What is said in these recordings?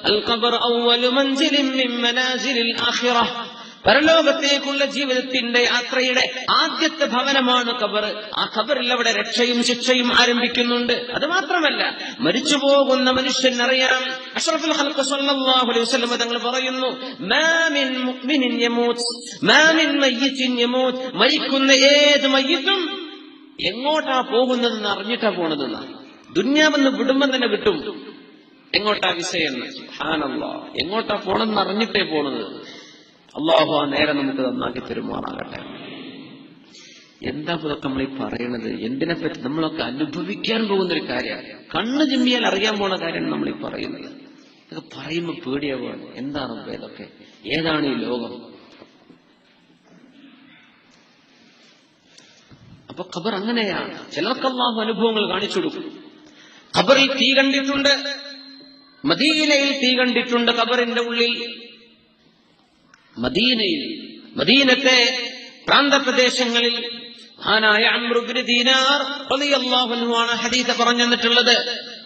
അൽ ഖബർ അവ്വലു മൻസിലിൻ മിൻ മനാസിലിൽ ആഖിറ. പരലോകത്തേക്കുള്ള ജീവിതത്തിന്റെ യാത്രയുടെ ആദ്യത്തെ ഭവനമാണ് ഖബർ. ആ ഖബറിൽ അവിടെ രക്ഷയും ശിക്ഷയും ആരംഭിക്കുന്നുണ്ട്. അത് മാത്രമല്ല, മരിച്ചു പോകുന്ന മനുഷ്യനറിയാം. അഷ്റഫുൽ ഖൽഖ് സ്വല്ലല്ലാഹു അലൈഹി വസല്ലം തങ്ങൾ പറയുന്നു, മാ മിൻ മുഅ്മിനിൻ യമൂത്ത് മാ മിൻ മയ്യിത്തിൻ യമൂത്ത്. മരിക്കുന്ന ഏത് മയ്യിത്തും എങ്ങോട്ടാ പോകുന്നതെന്ന് അറിഞ്ഞിട്ടാ പോണതെന്ന്. ദുന്യാവെന്ന് വിടുമ്പം തന്നെ കിട്ടും എങ്ങോട്ടാ വിസയെന്ന്. സുബ്ഹാനല്ലാഹ്, എങ്ങോട്ടാ പോണെന്ന് അറിഞ്ഞിട്ടേ പോണത്. അള്ളാഹു ആ നേരെ നമുക്ക് നന്നാക്കി തരുമാറാകട്ടെ. എന്താ ഇതൊക്കെ നമ്മൾ ഈ പറയണത്? എന്തിനെ പറ്റി? നമ്മളൊക്കെ അനുഭവിക്കാൻ പോകുന്നൊരു കാര്യമാണ്. കണ്ണ് ചിമ്മിയാൽ അറിയാൻ പോണ കാര്യമാണ് നമ്മൾ ഈ പറയുന്നത്. ഇതൊക്കെ പറയുമ്പോൾ പേടിയാവുകയാണ്. എന്താണ് ഇതൊക്കെ? ഏതാണ് ഈ ലോകം? അപ്പൊ ഖബർ അങ്ങനെയാണ്. ചിലർക്ക് അല്ലാഹു അനുഭവങ്ങൾ കാണിച്ചു കൊടുക്കും. ഖബറിൽ തീ കണ്ടിട്ടുണ്ട്, മദീനയിൽ തീ കണ്ടിട്ടുണ്ട്. ഖബറിന്റെ ഉള്ളിൽ മദീനത്തെ പ്രാന്തപ്രദേശങ്ങളിൽ മഹാനായ അംർ ഇബ്നു ദീനാർ റളിയല്ലാഹു അൻഹു ആണ് ഹദീസ് പറഞ്ഞു തന്നിട്ടുള്ളത്.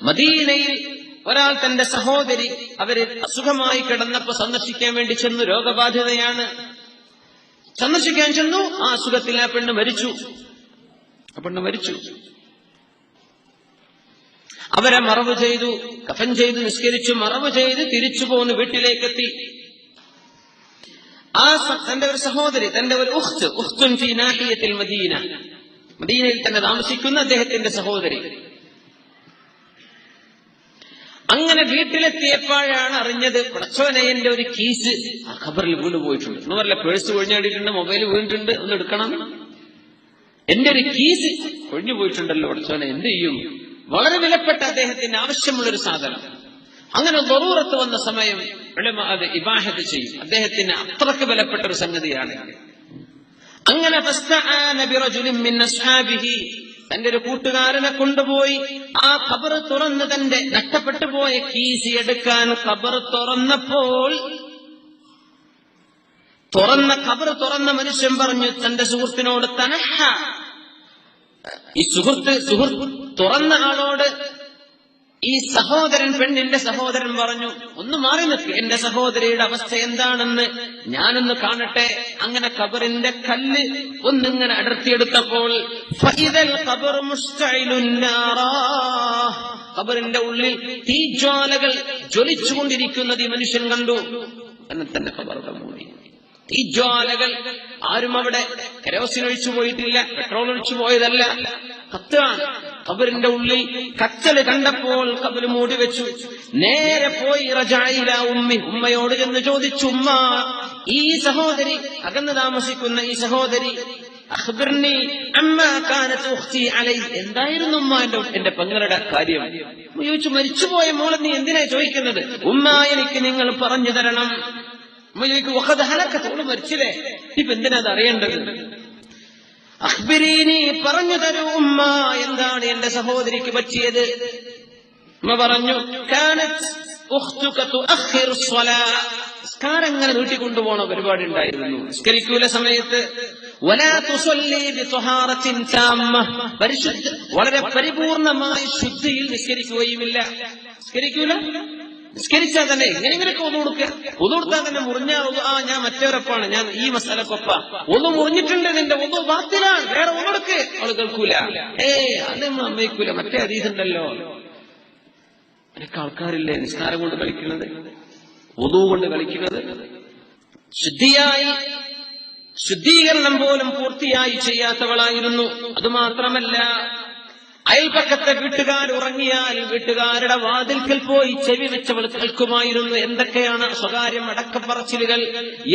മദീനയിൽ ഒരാൾ തന്റെ സഹോദരി അവര് അസുഖമായി കിടന്നപ്പോ സന്ദർശിക്കാൻ വേണ്ടി ചെന്നു. രോഗബാധിതയാണ്. സന്ദർശിക്കാൻ ചെന്നു. ആ അസുഖത്തിൽ ആ പെണ്ണ് മരിച്ചു. അവരെ മറവ് ചെയ്തു, കഫൻ ചെയ്തു, നിസ്കരിച്ചു, മറവ് ചെയ്ത് തിരിച്ചു പോന്ന് വീട്ടിലേക്കെത്തി. തന്റെ ഒരു സഹോദരി, തന്റെ ഒരു ഉഖ്തുൻ ഫീ നാഹിയത്തിൽ മദീന, മദീനയിൽ തന്നെ താമസിക്കുന്ന അദ്ദേഹത്തിന്റെ സഹോദരി. അങ്ങനെ വീട്ടിലെത്തിയപ്പോഴാണ് അറിഞ്ഞത്, പടച്ചോനെ, എന്റെ ഒരു കീസ് ആ ഖബറിൽ വീണ് പോയിട്ടുണ്ട്. എന്ന് പറഞ്ഞ പേഴ്സ് കൊഴിഞ്ഞാടിയിട്ടുണ്ട്, മൊബൈൽ വീണിട്ടുണ്ട്, ഒന്ന് എടുക്കണം. എന്റെ ഒരു കീസ് കൊഴിഞ്ഞു പോയിട്ടുണ്ടല്ലോ പടച്ചോനെ, എന്ത് ചെയ്യും? വളരെ വിലപ്പെട്ട അദ്ദേഹത്തിന് ആവശ്യമുള്ളൊരു സാധനം. അങ്ങനെ ദറൂറത്ത് വന്ന സമയം ഉലമാ അത് ഇബാഹത്ത് ചെയ്യും. അദ്ദേഹത്തിന് അത്രക്ക് വിലപ്പെട്ട ഒരു സംഗതിയാണ്. അങ്ങനെ ഫസ്തആന ബിറജുലിൻ മിൻ അസ്ഹാബിഹി, തന്റെ ഒരു കൂട്ടുകാരനെ കൊണ്ടുപോയി ആ ഖബർ തുറന്ന് തന്റെ നഷ്ടപ്പെട്ടു പോയ കീസ് എടുക്കാൻ ഖബർ തുറന്നപ്പോൾ ഖബർ തുറന്ന മനുഷ്യൻ പറഞ്ഞു തന്റെ സുഹൃത്തിനോട്, തനഹ. ഈ സുഹൃത്ത് തുറന്ന ആളോട് ഈ സഹോദരൻ, പെണ്ണിന്റെ സഹോദരൻ പറഞ്ഞു, ഒന്ന് മാറി നിൽക്ക്, എന്റെ സഹോദരിയുടെ അവസ്ഥ എന്താണെന്ന് ഞാനൊന്ന് കാണട്ടെ. അങ്ങനെ ഖബറിന്റെ കല്ല് ഒന്നിങ്ങനെ അടർത്തിയെടുത്തപ്പോൾ ഫഇദൽ ഖബറു മുസ്തഇലുൻ നാറാ, ഖബറിന്റെ ഉള്ളിൽ തീജ്വാലകൾ ജ്വലിച്ചുകൊണ്ടിരിക്കുന്നത് ഈ മനുഷ്യൻ കണ്ടു. എന്നെ തന്നെ ഖബറുടെ മൂടി തീജ്വാലകൾ. ആരും അവിടെ കെരോസിൻ ഒഴിച്ചു പോയിട്ടില്ല, പെട്രോൾ ഒഴിച്ചു പോയതല്ല, കത്താണ്. ഖബറിന്റെ ഉള്ളിൽ കച്ചല് കണ്ടപ്പോൾ ഖബർ മൂടി വെച്ചു. നേരെ പോയി റജഅഇല ഉമ്മി, ഉമ്മയോട് ചെന്ന് ചോദിച്ചു, ഉമ്മ, ഈ സഹോദരി, അകന്ന് താമസിക്കുന്ന ഈ സഹോദരി, അഖ്ബിർനി അമ്മാ കാനത് ഉഖ്തി അലൈ, എന്തായിരുന്നു ഉമ്മ എന്റെ പെങ്ങളുടെ കാര്യം? ചോദിച്ചു, മരിച്ചുപോയ മോളെ നീ എന്തിനാ ചോദിക്കുന്നത്? ഉമ്മ, എനിക്ക് നിങ്ങൾ പറഞ്ഞു തരണം. ഉമ്മ മരിച്ചില്ലേ, ഇപ്പൊ എന്തിനാ അത് അറിയേണ്ടത്? അഖ്ബിരീനി, പറഞ്ഞു തരൂ ഉമ്മ, എന്താണ് എന്റെ സഹോദരിക്ക് പറ്റിയത്? ഉമ്മ പറഞ്ഞു, കാനത് ഉഖ്തുക തുഅഖിറു സ്വലാ, നിസ്കാരങ്ങൾ നീട്ടിക്കൊണ്ടുപോണ പരിപാടി ഉണ്ടായിരുന്നു. നിസ്കരിക്കൂല സമയത്ത്. വലാ തുസല്ലി ബിതഹാറത്തിൻ താമ്മ, പരിശുദ്ധ വളരെ പരിപൂർണമായ ശുദ്ധിയിൽ നിസ്കരിക്കുകയുമില്ല. നിസ്കരിക്കൂല. നിസ്കരിച്ചാൽ തന്നെ എങ്ങനെയൊക്കെ ഒന്നു കൊടുക്കുക. ഒന്നു കൊടുത്താൽ തന്നെ മുറിഞ്ഞ ഞാൻ മറ്റേവരപ്പാണ്, ഞാൻ ഈ മസാലക്കൊപ്പ, ഒന്ന് മുറിഞ്ഞിട്ടുണ്ട്, നിന്റെ ഒന്ന് ബാത്തിലാണ്, വേറെ ഒന്നെടുക്ക്. അവള് കേൾക്കൂല. അതൊന്നും അമ്മയ്ക്കൂല. മറ്റേ അതീതുണ്ടല്ലോ, അതിനൊക്കെ ആൾക്കാരില്ലേ നിസ്കാരം കൊണ്ട് കളിക്കുന്നത്, ഒന്നു കൊണ്ട് കളിക്കുന്നത്. ശുദ്ധീകരണം പോലും പൂർത്തിയായി ചെയ്യാത്തവളായിരുന്നു. അതുമാത്രമല്ല, അയൽപക്കത്തെ വീട്ടുകാർ ഉറങ്ങിയാൽ വീട്ടുകാരുടെ വാതിൽക്കൽ പോയി ചെവി വെച്ചവൾ കേൾക്കുമായിരുന്നു. എന്തൊക്കെയാണ് സ്വകാര്യം അടക്കപ്പറച്ചിലുകൾ.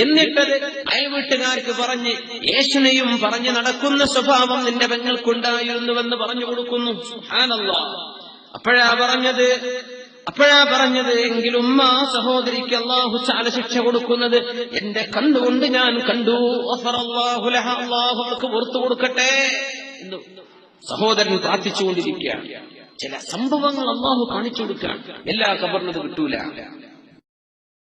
എന്നിട്ടത് അയൽ വീട്ടുകാർക്ക് പറഞ്ഞ് ഏഷണയും പറഞ്ഞ് നടക്കുന്ന സ്വഭാവം നിന്റെ പെങ്ങൾക്കുണ്ടായിരുന്നുവെന്ന് പറഞ്ഞു കൊടുക്കുന്നു. സുബ്ഹാനല്ലാഹ്. അപ്പോഴാ പറഞ്ഞത് എങ്കിലും ഉമ്മ, സഹോദരിക്ക് അല്ലാഹു തആല ശിക്ഷ കൊടുക്കുന്നത് എന്റെ കണ്ണുകൊണ്ട് ഞാൻ കണ്ടു. ഗഫറല്ലാഹു ലഹ, അല്ലാഹു അവൾക്ക് പുറത്തു കൊടുക്കട്ടെ എന്ന് സഹോദരൻ പ്രാർത്ഥിച്ചുകൊണ്ടിരിക്കുകയാണ്. ചില സംഭവങ്ങൾ അല്ലാഹു കാണിച്ചു കൊടുക്കുകയാണ്. എല്ലാ ഖബറിനും കിട്ടൂല.